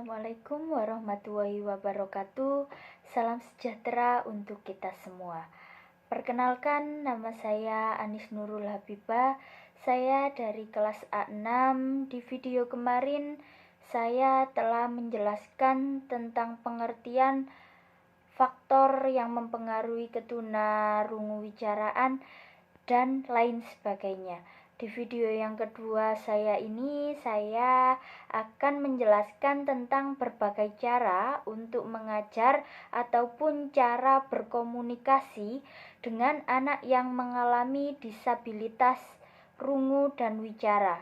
Assalamualaikum warahmatullahi wabarakatuh. Salam sejahtera untuk kita semua. Perkenalkan, nama saya Anis Nurul Habibah. Saya dari kelas A6. Di video kemarin saya telah menjelaskan tentang pengertian faktor yang mempengaruhi ketunarungu wicaraan dan lain sebagainya. Di video yang kedua saya akan menjelaskan tentang berbagai cara untuk mengajar ataupun cara berkomunikasi dengan anak yang mengalami disabilitas rungu dan wicara.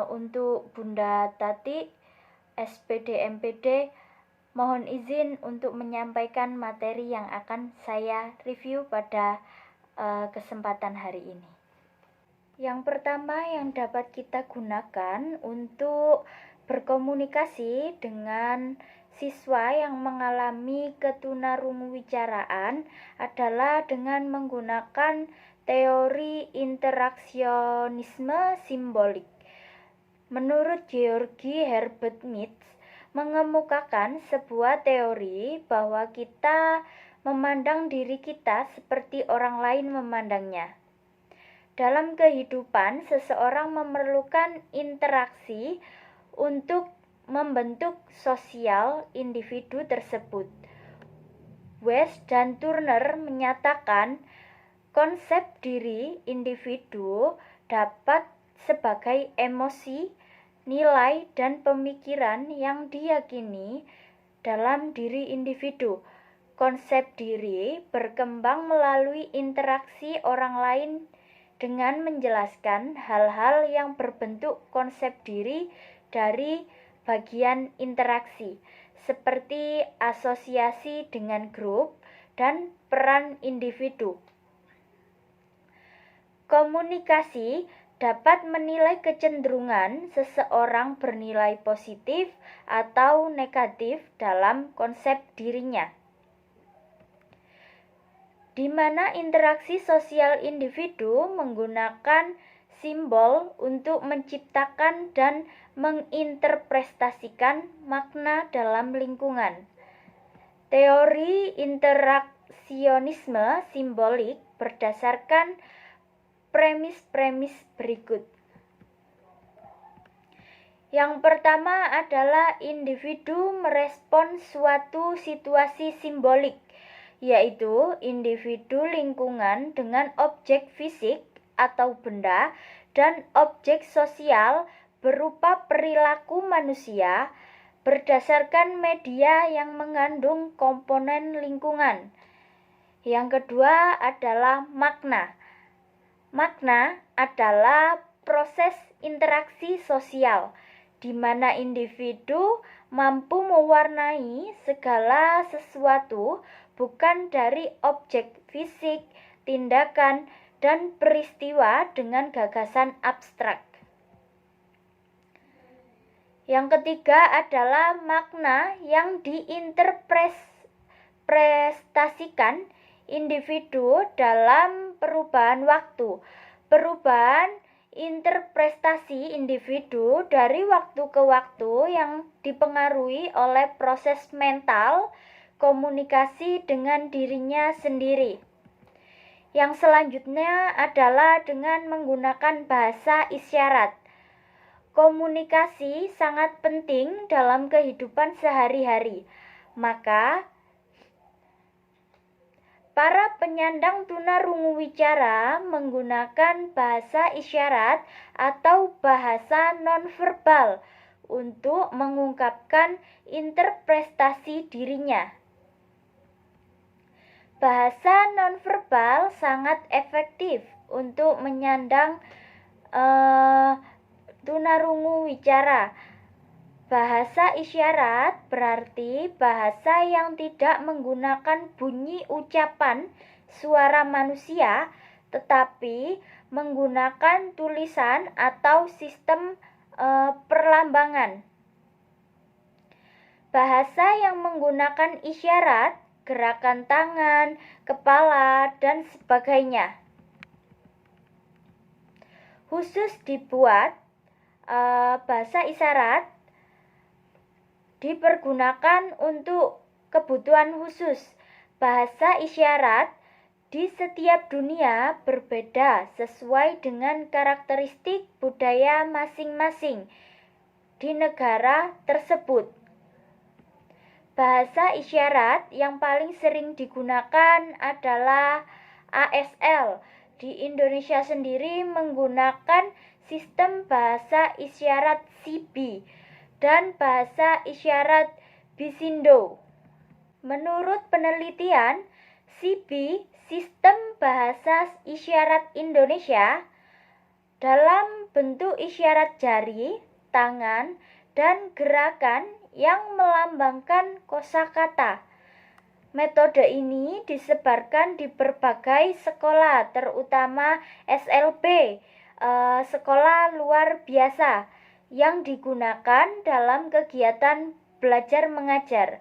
Untuk Bunda Tati, SPD MPD, mohon izin untuk menyampaikan materi yang akan saya review pada kesempatan hari ini. Yang pertama yang dapat kita gunakan untuk berkomunikasi dengan siswa yang mengalami ketunarungu wicaraan adalah dengan menggunakan teori interaksionisme simbolik. Menurut Georgi Herbert Mead mengemukakan sebuah teori bahwa kita memandang diri kita seperti orang lain memandangnya. Dalam kehidupan, seseorang memerlukan interaksi untuk membentuk sosial individu tersebut. West dan Turner menyatakan konsep diri individu dapat sebagai emosi, nilai, dan pemikiran yang diyakini dalam diri individu. Konsep diri berkembang melalui interaksi orang lain dengan menjelaskan hal-hal yang berbentuk konsep diri dari bagian interaksi, seperti asosiasi dengan grup dan peran individu. Komunikasi dapat menilai kecenderungan seseorang bernilai positif atau negatif dalam konsep dirinya, di mana interaksi sosial individu menggunakan simbol untuk menciptakan dan menginterpretasikan makna dalam lingkungan. Teori interaksionisme simbolik berdasarkan premis-premis berikut. Yang pertama adalah individu merespons suatu situasi simbolik, yaitu individu lingkungan dengan objek fisik atau benda dan objek sosial berupa perilaku manusia berdasarkan media yang mengandung komponen lingkungan. Yang kedua adalah makna. Makna adalah proses interaksi sosial di mana individu mampu mewarnai segala sesuatu bukan dari objek fisik, tindakan, dan peristiwa dengan gagasan abstrak. Yang ketiga adalah makna yang diinterpretasikan individu dalam perubahan waktu. Perubahan interpretasi individu dari waktu ke waktu yang dipengaruhi oleh proses mental komunikasi dengan dirinya sendiri. Yang selanjutnya adalah dengan menggunakan bahasa isyarat. Komunikasi sangat penting dalam kehidupan sehari-hari. Maka para penyandang tunarungu wicara menggunakan bahasa isyarat atau bahasa nonverbal untuk mengungkapkan interpretasi dirinya. Bahasa nonverbal sangat efektif untuk menyandang tunarungu wicara. Bahasa isyarat berarti bahasa yang tidak menggunakan bunyi ucapan suara manusia, tetapi menggunakan tulisan atau sistem perlambangan. Bahasa yang menggunakan isyarat, gerakan tangan, kepala, dan sebagainya. Khusus dibuat bahasa isyarat dipergunakan untuk kebutuhan khusus. Bahasa isyarat di setiap dunia berbeda sesuai dengan karakteristik budaya masing-masing di negara tersebut. Bahasa isyarat yang paling sering digunakan adalah ASL. Di Indonesia sendiri menggunakan sistem bahasa isyarat SIBI dan bahasa isyarat Bisindo. Menurut penelitian, SIBI, Sistem Bahasa Isyarat Indonesia, dalam bentuk isyarat jari, tangan, dan gerakan yang melambangkan kosakata. Metode ini disebarkan di berbagai sekolah, terutama SLB, sekolah luar biasa, yang digunakan dalam kegiatan belajar mengajar.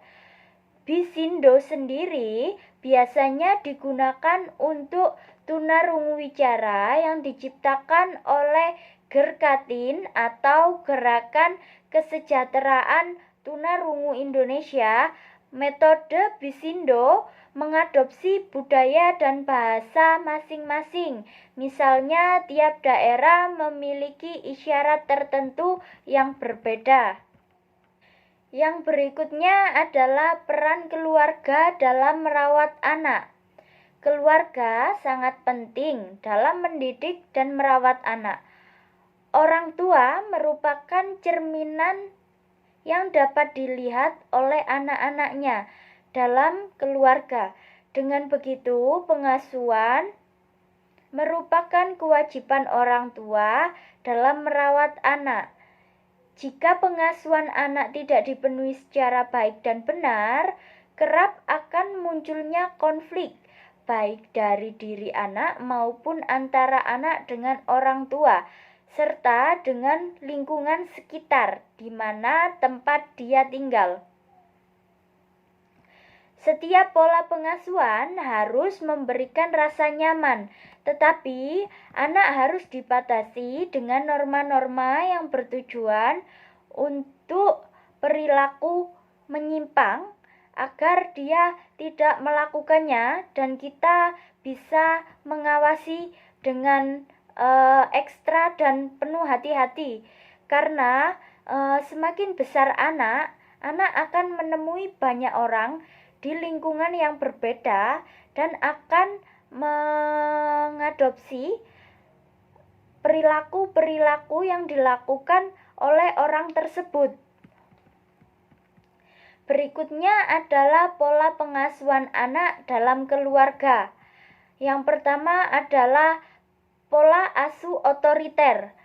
Bisindo sendiri biasanya digunakan untuk tunarungu wicara yang diciptakan oleh Gerkatin atau Gerakan Kesejahteraan Tunarungu Indonesia. Metode Bisindo mengadopsi budaya dan bahasa masing-masing. Misalnya, tiap daerah memiliki isyarat tertentu yang berbeda. Yang berikutnya adalah peran keluarga dalam merawat anak. Keluarga sangat penting dalam mendidik dan merawat anak. Orang tua merupakan cerminan yang dapat dilihat oleh anak-anaknya dalam keluarga. Dengan begitu, pengasuhan merupakan kewajiban orang tua dalam merawat anak. Jika pengasuhan anak tidak dipenuhi secara baik dan benar, kerap akan munculnya konflik, baik dari diri anak maupun antara anak dengan orang tua, serta dengan lingkungan sekitar di mana tempat dia tinggal. Setiap pola pengasuhan harus memberikan rasa nyaman, tetapi anak harus dibatasi dengan norma-norma yang bertujuan untuk perilaku menyimpang agar dia tidak melakukannya dan kita bisa mengawasi dengan ekstra dan penuh hati-hati. Karena semakin besar anak akan menemui banyak orang di lingkungan yang berbeda dan akan mengadopsi perilaku-perilaku yang dilakukan oleh orang tersebut. Berikutnya adalah pola pengasuhan anak dalam keluarga. Yang pertama adalah pola asuh otoriter.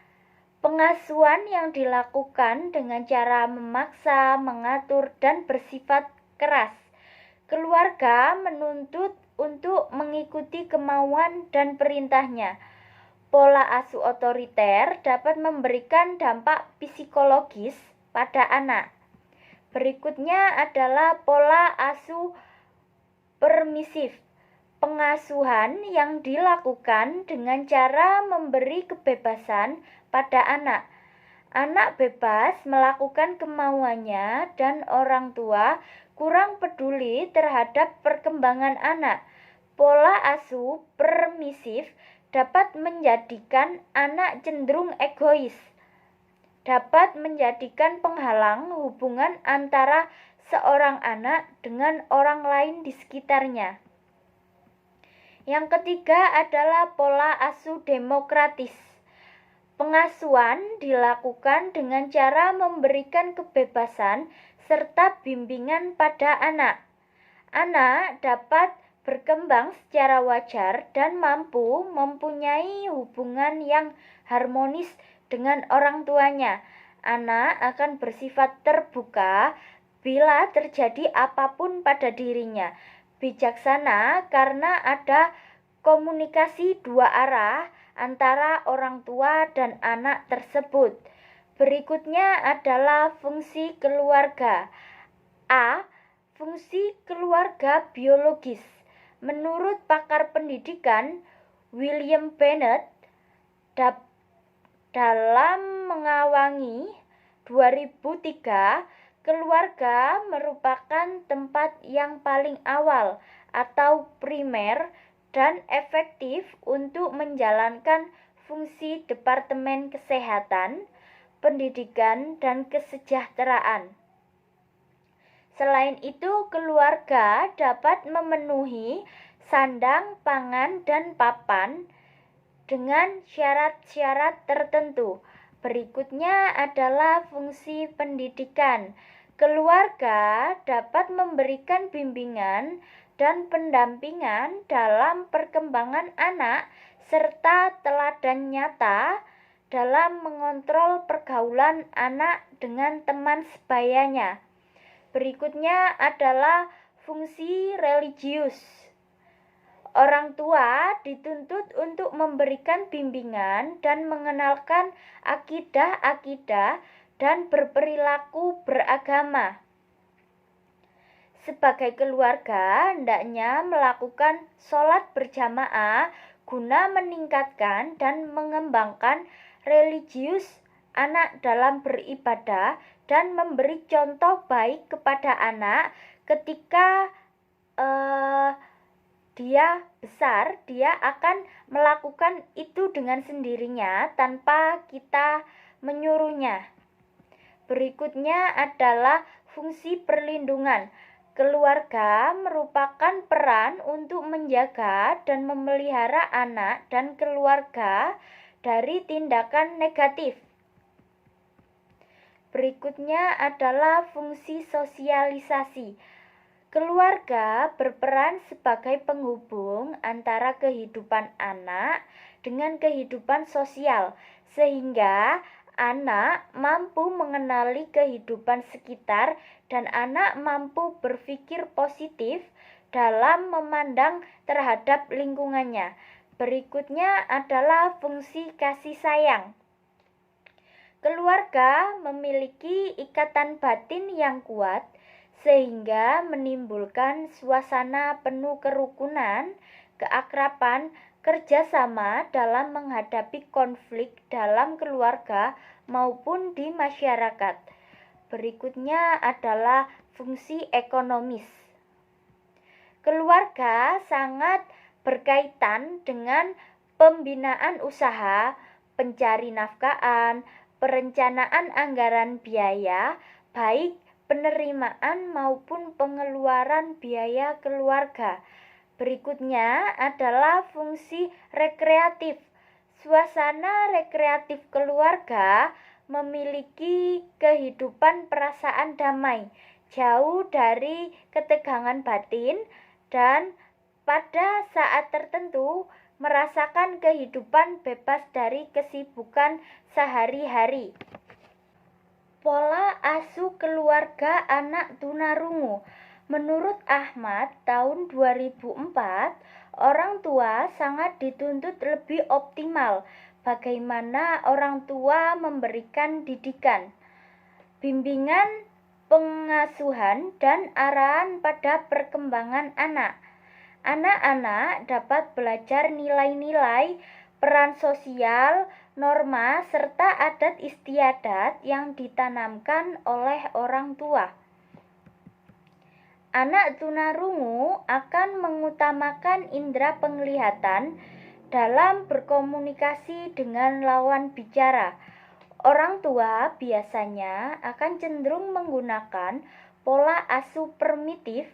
Pengasuhan yang dilakukan dengan cara memaksa, mengatur, dan bersifat keras. Keluarga menuntut untuk mengikuti kemauan dan perintahnya. Pola asuh otoriter dapat memberikan dampak psikologis pada anak. Berikutnya adalah pola asuh permisif. Pengasuhan yang dilakukan dengan cara memberi kebebasan pada anak. Anak bebas melakukan kemauannya dan orang tua kurang peduli terhadap perkembangan anak. Pola asuh permisif dapat menjadikan anak cenderung egois, dapat menjadikan penghalang hubungan antara seorang anak dengan orang lain di sekitarnya. Yang ketiga adalah pola asuh demokratis. Pengasuhan dilakukan dengan cara memberikan kebebasan serta bimbingan pada anak. Anak dapat berkembang secara wajar dan mampu mempunyai hubungan yang harmonis dengan orang tuanya. Anak akan bersifat terbuka bila terjadi apapun pada dirinya. Bijaksana karena ada komunikasi dua arah antara orang tua dan anak tersebut. Berikutnya adalah fungsi keluarga. A. Fungsi keluarga biologis. Menurut pakar pendidikan William Bennett, dalam mengawangi 2003 Keluarga merupakan tempat yang paling awal atau primer dan efektif untuk menjalankan fungsi Departemen Kesehatan, Pendidikan, dan Kesejahteraan. Selain itu, keluarga dapat memenuhi sandang, pangan, dan papan dengan syarat-syarat tertentu. Berikutnya adalah fungsi pendidikan. Keluarga dapat memberikan bimbingan dan pendampingan dalam perkembangan anak serta teladan nyata dalam mengontrol pergaulan anak dengan teman sebayanya. Berikutnya adalah fungsi religius. Orang tua dituntut untuk memberikan bimbingan dan mengenalkan akidah-akidah dan berperilaku beragama. Sebagai keluarga, hendaknya melakukan sholat berjamaah guna meningkatkan dan mengembangkan religius anak dalam beribadah dan memberi contoh baik kepada anak ketika dia besar, dia akan melakukan itu dengan sendirinya tanpa kita menyuruhnya. Berikutnya adalah fungsi perlindungan. Keluarga merupakan peran untuk menjaga dan memelihara anak dan keluarga dari tindakan negatif. Berikutnya adalah fungsi sosialisasi. Keluarga berperan sebagai penghubung antara kehidupan anak dengan kehidupan sosial, sehingga anak mampu mengenali kehidupan sekitar dan anak mampu berpikir positif dalam memandang terhadap lingkungannya. Berikutnya adalah fungsi kasih sayang. Keluarga memiliki ikatan batin yang kuat sehingga menimbulkan suasana penuh kerukunan, keakraban, kerjasama dalam menghadapi konflik dalam keluarga maupun di masyarakat. Berikutnya adalah fungsi ekonomis. Keluarga sangat berkaitan dengan pembinaan usaha, pencari nafkahan, perencanaan anggaran biaya, baik penerimaan maupun pengeluaran biaya keluarga. Berikutnya adalah fungsi rekreatif. Suasana rekreatif keluarga memiliki kehidupan perasaan damai, jauh dari ketegangan batin, dan pada saat tertentu merasakan kehidupan bebas dari kesibukan sehari-hari. Pola asuh keluarga anak tunarungu. Menurut Ahmad, tahun 2004, orang tua sangat dituntut lebih optimal bagaimana orang tua memberikan didikan, bimbingan, pengasuhan, dan arahan pada perkembangan anak. Anak-anak dapat belajar nilai-nilai, peran sosial, norma, serta adat istiadat yang ditanamkan oleh orang tua. Anak tunarungu akan mengutamakan indera penglihatan dalam berkomunikasi dengan lawan bicara. Orang tua biasanya akan cenderung menggunakan pola asuh primitif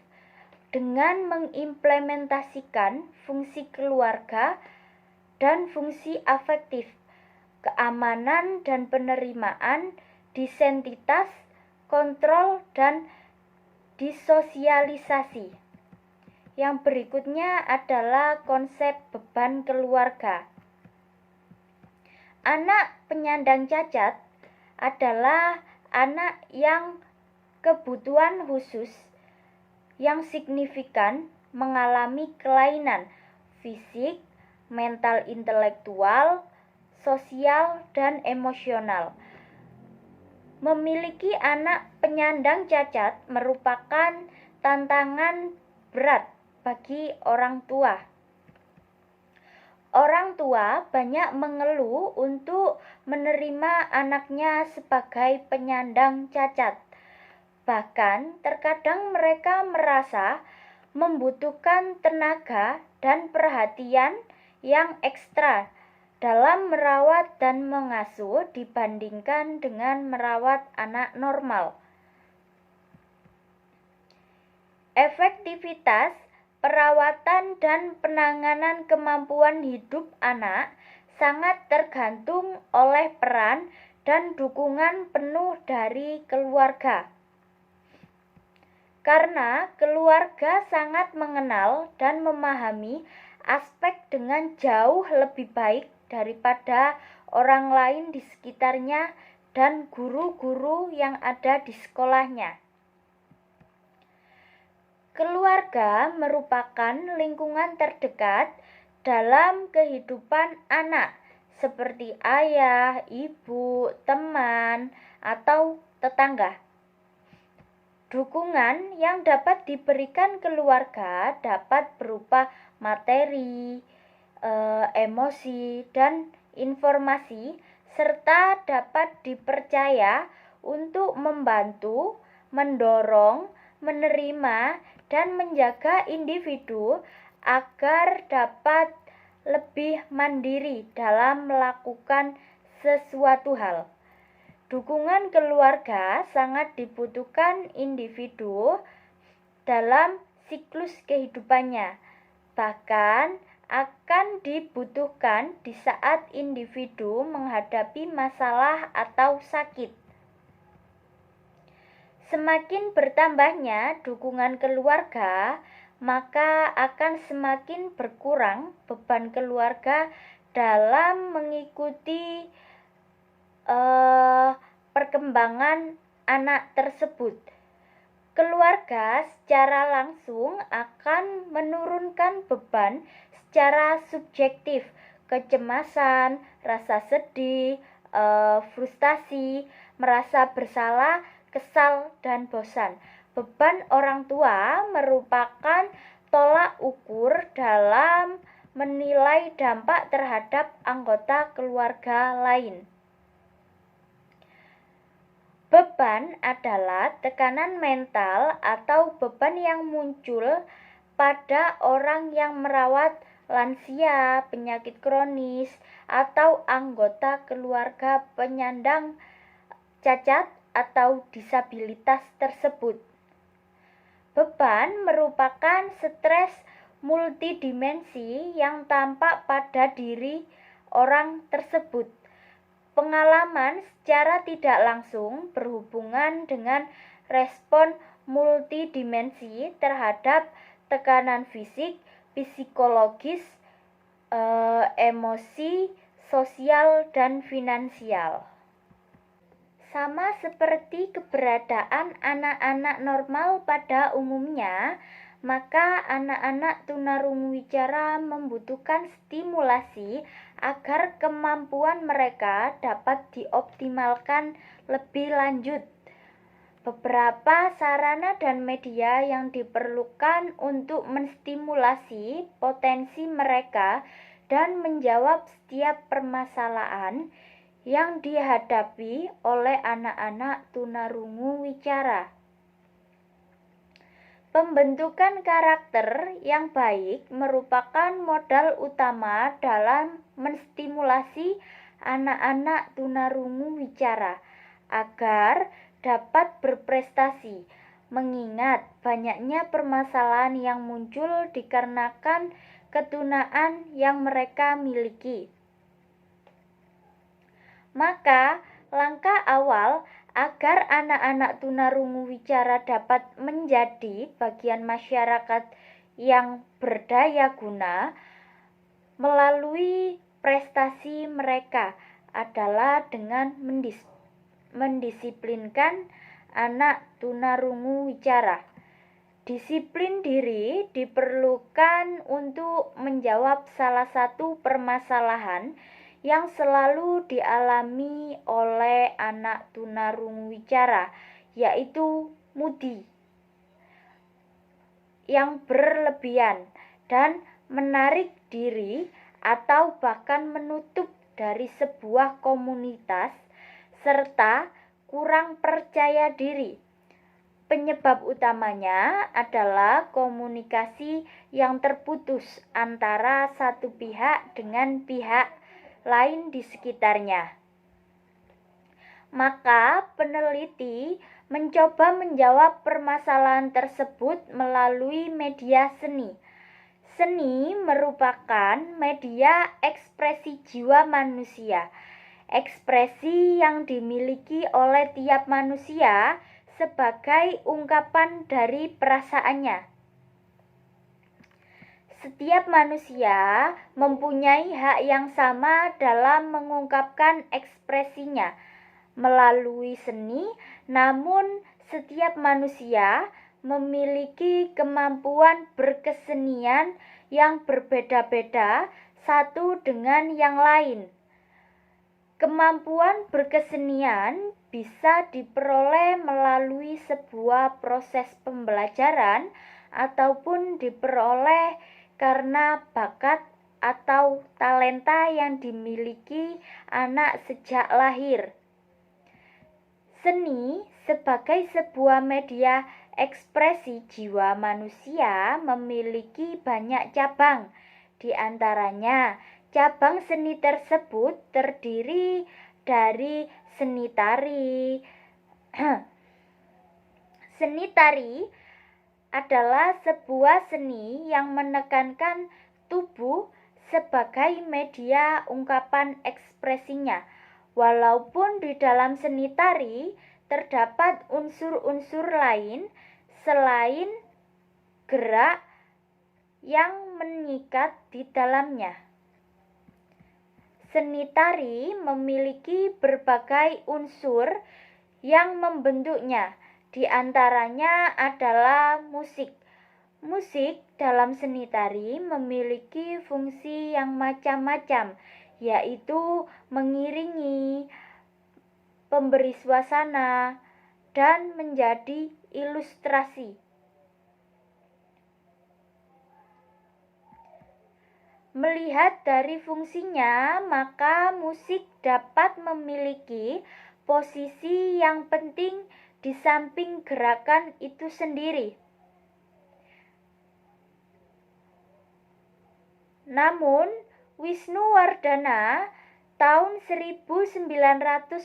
dengan mengimplementasikan fungsi keluarga dan fungsi afektif, keamanan dan penerimaan, disentitas, kontrol, dan disosialisasi. Yang berikutnya adalah konsep beban keluarga. Anak penyandang cacat adalah anak yang kebutuhan khusus yang signifikan mengalami kelainan fisik, mental, intelektual, sosial, dan emosional. Memiliki anak penyandang cacat merupakan tantangan berat bagi orang tua. Orang tua banyak mengeluh untuk menerima anaknya sebagai penyandang cacat. Bahkan terkadang mereka merasa membutuhkan tenaga dan perhatian yang ekstra dalam merawat dan mengasuh dibandingkan dengan merawat anak normal. Efektivitas perawatan dan penanganan kemampuan hidup anak sangat tergantung oleh peran dan dukungan penuh dari keluarga. Karena keluarga sangat mengenal dan memahami aspek dengan jauh lebih baik daripada orang lain di sekitarnya dan guru-guru yang ada di sekolahnya. Keluarga merupakan lingkungan terdekat dalam kehidupan anak, seperti ayah, ibu, teman, atau tetangga. Dukungan yang dapat diberikan keluarga dapat berupa materi, emosi, dan informasi, serta dapat dipercaya untuk membantu, mendorong, menerima, dan menjaga individu agar dapat lebih mandiri dalam melakukan sesuatu hal. Dukungan keluarga sangat dibutuhkan individu dalam siklus kehidupannya, bahkan akan dibutuhkan di saat individu menghadapi masalah atau sakit. Semakin bertambahnya dukungan keluarga, maka akan semakin berkurang beban keluarga dalam mengikuti perkembangan anak tersebut. Keluarga secara langsung akan menurunkan beban secara subjektif, kecemasan, rasa sedih, frustasi, merasa bersalah, kesal, dan bosan. Beban orang tua merupakan tolak ukur dalam menilai dampak terhadap anggota keluarga lain. Beban adalah tekanan mental atau beban yang muncul pada orang yang merawat lansia, penyakit kronis, atau anggota keluarga penyandang cacat atau disabilitas tersebut. Beban merupakan stres multidimensi yang tampak pada diri orang tersebut. Pengalaman secara tidak langsung berhubungan dengan respon multidimensi terhadap tekanan fisik, psikologis, emosi, sosial, dan finansial. Sama seperti keberadaan anak-anak normal pada umumnya, maka anak-anak tunarungu wicara membutuhkan stimulasi agar kemampuan mereka dapat dioptimalkan lebih lanjut. Beberapa sarana dan media yang diperlukan untuk menstimulasi potensi mereka dan menjawab setiap permasalahan yang dihadapi oleh anak-anak tunarungu wicara. Pembentukan karakter yang baik merupakan modal utama dalam menstimulasi anak-anak tunarungu wicara agar dapat berprestasi, mengingat banyaknya permasalahan yang muncul dikarenakan ketunaan yang mereka miliki. Maka, langkah awal agar anak-anak tunarungu wicara dapat menjadi bagian masyarakat yang berdaya guna melalui prestasi mereka adalah dengan mendisiplinkan anak tunarungu wicara. Disiplin diri diperlukan untuk menjawab salah satu permasalahan yang selalu dialami oleh anak tunarungu wicara, yaitu mudi yang berlebihan dan menarik diri atau bahkan menutup dari sebuah komunitas serta kurang percaya diri. Penyebab utamanya adalah komunikasi yang terputus antara satu pihak dengan pihak lain di sekitarnya. Maka peneliti mencoba menjawab permasalahan tersebut melalui media seni. Seni merupakan media ekspresi jiwa manusia, ekspresi yang dimiliki oleh tiap manusia sebagai ungkapan dari perasaannya. Setiap manusia mempunyai hak yang sama dalam mengungkapkan ekspresinya melalui seni, namun setiap manusia memiliki kemampuan berkesenian yang berbeda-beda satu dengan yang lain. Kemampuan berkesenian bisa diperoleh melalui sebuah proses pembelajaran ataupun diperoleh karena bakat atau talenta yang dimiliki anak sejak lahir. Seni sebagai sebuah media ekspresi jiwa manusia memiliki banyak cabang. Di antaranya, cabang seni tersebut terdiri dari seni tari. Seni tari adalah sebuah seni yang menekankan tubuh sebagai media ungkapan ekspresinya. Walaupun di dalam seni tari terdapat unsur-unsur lain selain gerak yang mengikat di dalamnya. Seni tari memiliki berbagai unsur yang membentuknya. Di antaranya adalah musik. Musik dalam seni tari memiliki fungsi yang macam-macam, yaitu mengiringi, memberi suasana, dan menjadi ilustrasi. Melihat dari fungsinya, maka musik dapat memiliki posisi yang penting di samping gerakan itu sendiri. Namun, Wisnuwardana tahun 1990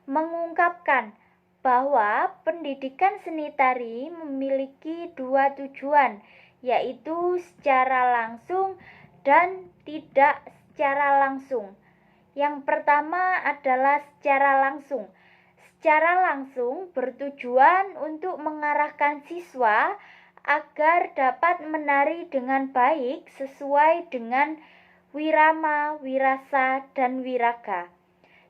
mengungkapkan bahwa pendidikan seni tari memiliki dua tujuan, yaitu secara langsung dan tidak secara langsung. Yang pertama adalah secara langsung. Secara langsung bertujuan untuk mengarahkan siswa agar dapat menari dengan baik sesuai dengan wirama, wirasa, dan wiraga.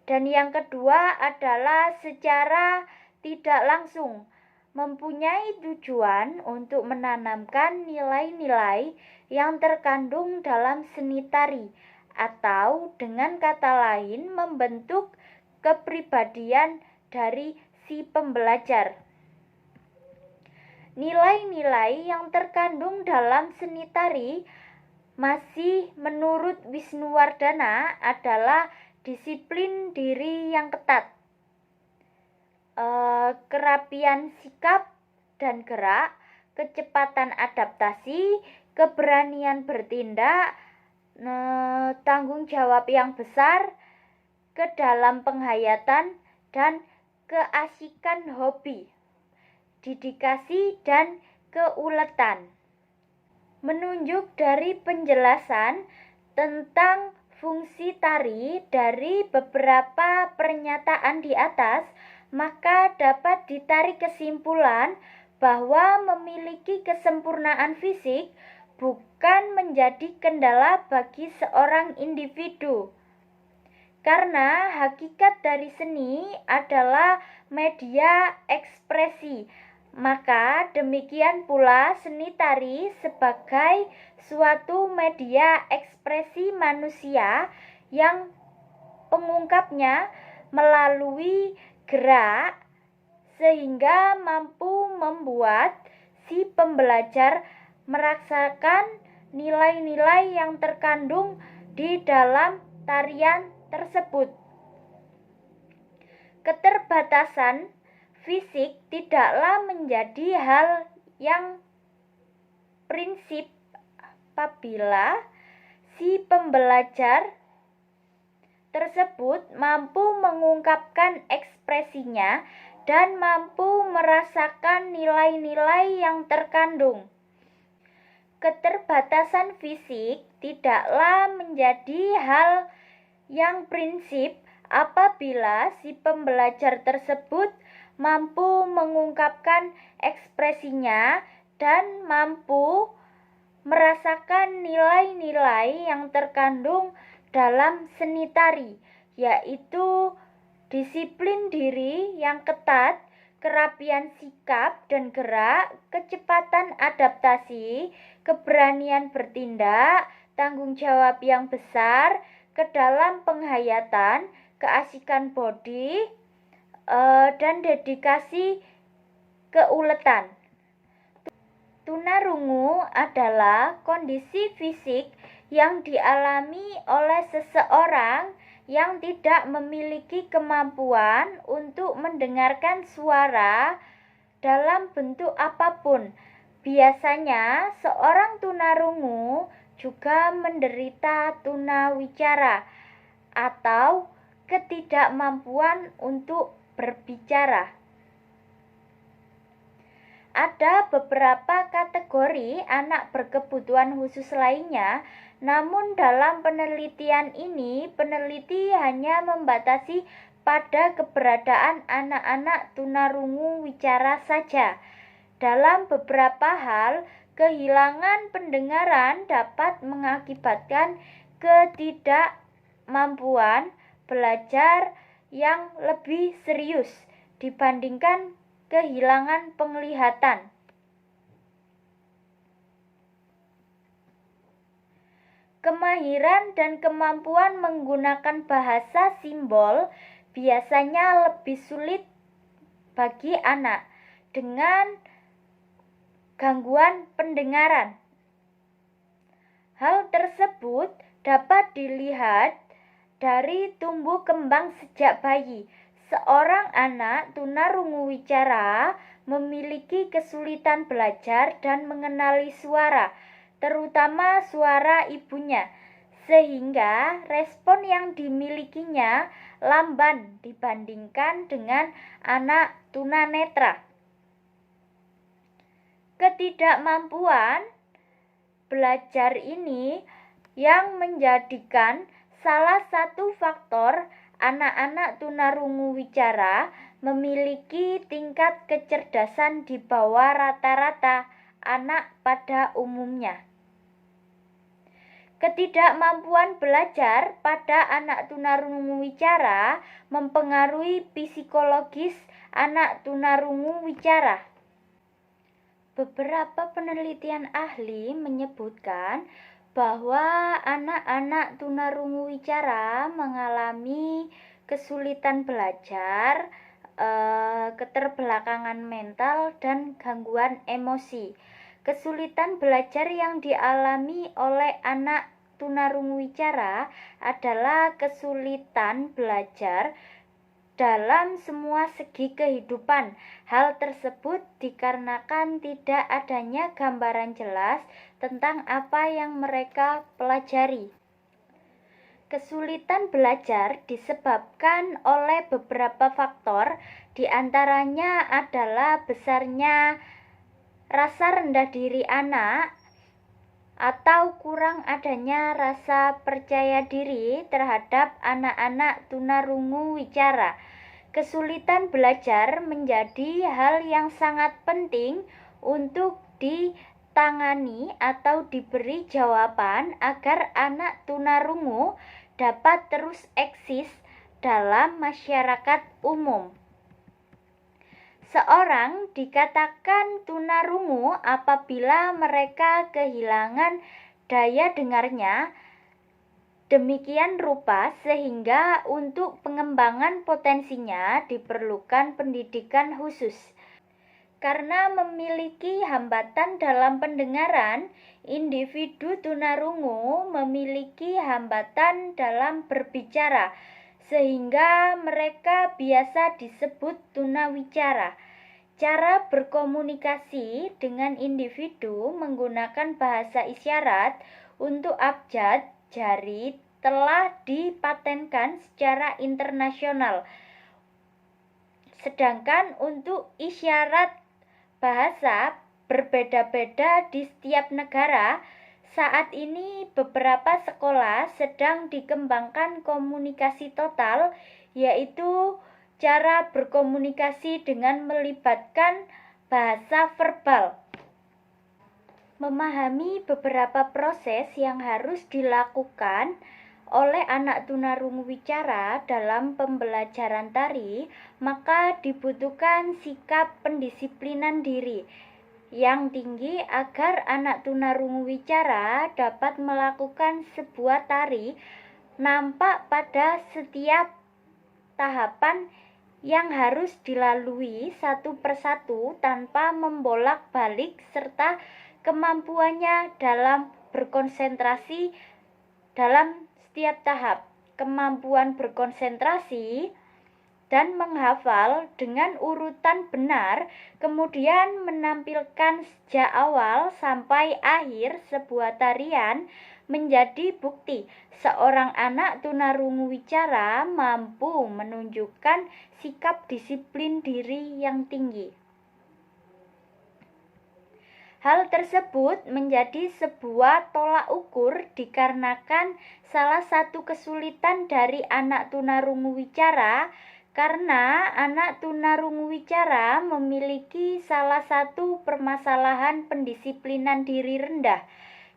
Dan yang kedua adalah secara tidak langsung, mempunyai tujuan untuk menanamkan nilai-nilai yang terkandung dalam seni tari, atau dengan kata lain membentuk kepribadian dari si pembelajar. Nilai-nilai yang terkandung dalam seni tari masih menurut Wisnuwardana adalah disiplin diri yang ketat, kerapian sikap dan gerak, kecepatan adaptasi, keberanian bertindak, tanggung jawab yang besar, kedalam penghayatan, dan keasikan hobi, dedikasi, dan keuletan. Menunjuk dari penjelasan tentang fungsi tari dari beberapa pernyataan di atas, maka dapat ditarik kesimpulan bahwa memiliki kesempurnaan fisik bukan menjadi kendala bagi seorang individu. Karena hakikat dari seni adalah media ekspresi, maka demikian pula seni tari sebagai suatu media ekspresi manusia yang pengungkapnya melalui gerak sehingga mampu membuat si pembelajar merasakan nilai-nilai yang terkandung di dalam tarian tersebut. Keterbatasan fisik tidaklah menjadi hal yang prinsip apabila si pembelajar tersebut mampu mengungkapkan ekspresinya dan mampu merasakan nilai-nilai yang terkandung. Keterbatasan fisik tidaklah menjadi hal yang prinsip apabila si pembelajar tersebut mampu mengungkapkan ekspresinya dan mampu merasakan nilai-nilai yang terkandung dalam seni tari, yaitu disiplin diri yang ketat, kerapian sikap dan gerak, kecepatan adaptasi, keberanian bertindak, tanggung jawab yang besar, kedalam penghayatan, keasikan bodi, dan dedikasi keuletan. Tunarungu adalah kondisi fisik yang dialami oleh seseorang yang tidak memiliki kemampuan untuk mendengarkan suara dalam bentuk apapun. Biasanya seorang tunarungu juga menderita tunawicara atau ketidakmampuan untuk berbicara. Ada beberapa kategori anak berkebutuhan khusus lainnya, namun dalam penelitian ini peneliti hanya membatasi pada keberadaan anak-anak tunarungu wicara saja. Dalam beberapa hal, kehilangan pendengaran dapat mengakibatkan ketidakmampuan belajar yang lebih serius dibandingkan kehilangan penglihatan. Kemahiran dan kemampuan menggunakan bahasa simbol biasanya lebih sulit bagi anak dengan gangguan pendengaran. Hal tersebut dapat dilihat dari tumbuh kembang sejak bayi. Seorang anak tunarungu wicara memiliki kesulitan belajar dan mengenali suara, terutama suara ibunya, sehingga respon yang dimilikinya lamban dibandingkan dengan anak tunanetra. Ketidakmampuan belajar ini yang menjadikan salah satu faktor anak-anak tunarungu wicara memiliki tingkat kecerdasan di bawah rata-rata anak pada umumnya. Ketidakmampuan belajar pada anak tunarungu wicara mempengaruhi psikologis anak tunarungu wicara. Beberapa penelitian ahli menyebutkan bahwa anak-anak tunarungu wicara mengalami kesulitan belajar, keterbelakangan mental, dan gangguan emosi. Kesulitan belajar yang dialami oleh anak tunarungu wicara adalah kesulitan belajar dalam semua segi kehidupan. Hal tersebut dikarenakan tidak adanya gambaran jelas tentang apa yang mereka pelajari. Kesulitan belajar disebabkan oleh beberapa faktor, di antaranya adalah besarnya rasa rendah diri anak atau kurang adanya rasa percaya diri terhadap anak-anak tunarungu wicara. Kesulitan belajar menjadi hal yang sangat penting untuk ditangani atau diberi jawaban agar anak tunarungu dapat terus eksis dalam masyarakat umum. Seorang dikatakan tunarungu apabila mereka kehilangan daya dengarnya demikian rupa sehingga untuk pengembangan potensinya diperlukan pendidikan khusus. Karena memiliki hambatan dalam pendengaran, individu tunarungu memiliki hambatan dalam berbicara, sehingga mereka biasa disebut tunawicara. Cara berkomunikasi dengan individu menggunakan bahasa isyarat untuk abjad jari telah dipatenkan secara internasional. Sedangkan untuk isyarat bahasa berbeda-beda di setiap negara. Saat ini beberapa sekolah sedang dikembangkan komunikasi total, yaitu cara berkomunikasi dengan melibatkan bahasa verbal. Memahami beberapa proses yang harus dilakukan oleh anak tunarungu wicara dalam pembelajaran tari, maka dibutuhkan sikap pendisiplinan diri yang tinggi agar anak tunarungu wicara dapat melakukan sebuah tari nampak pada setiap tahapan yang harus dilalui satu persatu tanpa membolak-balik, serta kemampuannya dalam berkonsentrasi dalam setiap tahap. Kemampuan berkonsentrasi dan menghafal dengan urutan benar, kemudian menampilkan sejak awal sampai akhir sebuah tarian menjadi bukti seorang anak tunarungu wicara mampu menunjukkan sikap disiplin diri yang tinggi. Hal tersebut menjadi sebuah tolak ukur dikarenakan salah satu kesulitan dari anak tunarungu wicara karena anak tunarungu wicara memiliki salah satu permasalahan pendisiplinan diri rendah,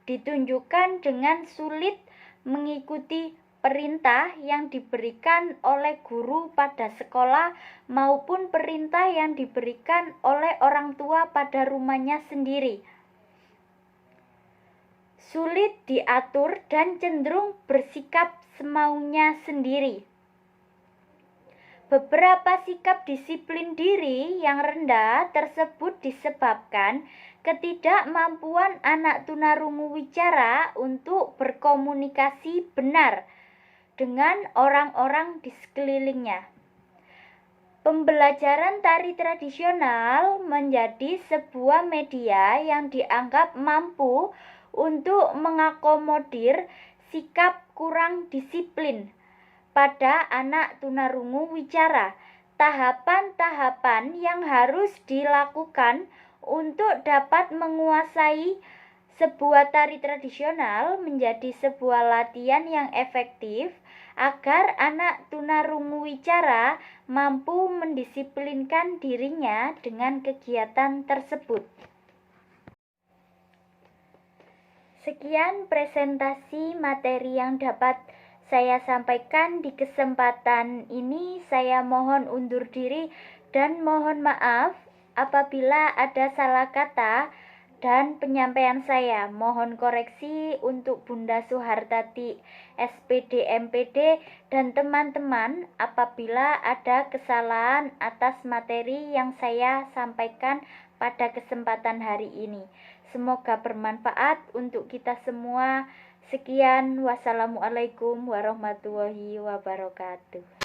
ditunjukkan dengan sulit mengikuti perintah yang diberikan oleh guru pada sekolah maupun perintah yang diberikan oleh orang tua pada rumahnya sendiri. Sulit diatur dan cenderung bersikap semaunya sendiri. Beberapa sikap disiplin diri yang rendah tersebut disebabkan ketidakmampuan anak tunarungu wicara untuk berkomunikasi benar dengan orang-orang di sekelilingnya. Pembelajaran tari tradisional menjadi sebuah media yang dianggap mampu untuk mengakomodir sikap kurang disiplin pada anak tunarungu wicara. Tahapan-tahapan yang harus dilakukan untuk dapat menguasai sebuah tari tradisional menjadi sebuah latihan yang efektif agar anak tunarungu wicara mampu mendisiplinkan dirinya dengan kegiatan tersebut. Sekian presentasi materi yang dapat saya sampaikan di kesempatan ini. Saya mohon undur diri dan mohon maaf apabila ada salah kata dan penyampaian saya. Mohon koreksi untuk Bunda Suhartati SPD MPD dan teman-teman apabila ada kesalahan atas materi yang saya sampaikan pada kesempatan hari ini. Semoga bermanfaat untuk kita semua. Sekian, wassalamualaikum warahmatullahi wabarakatuh.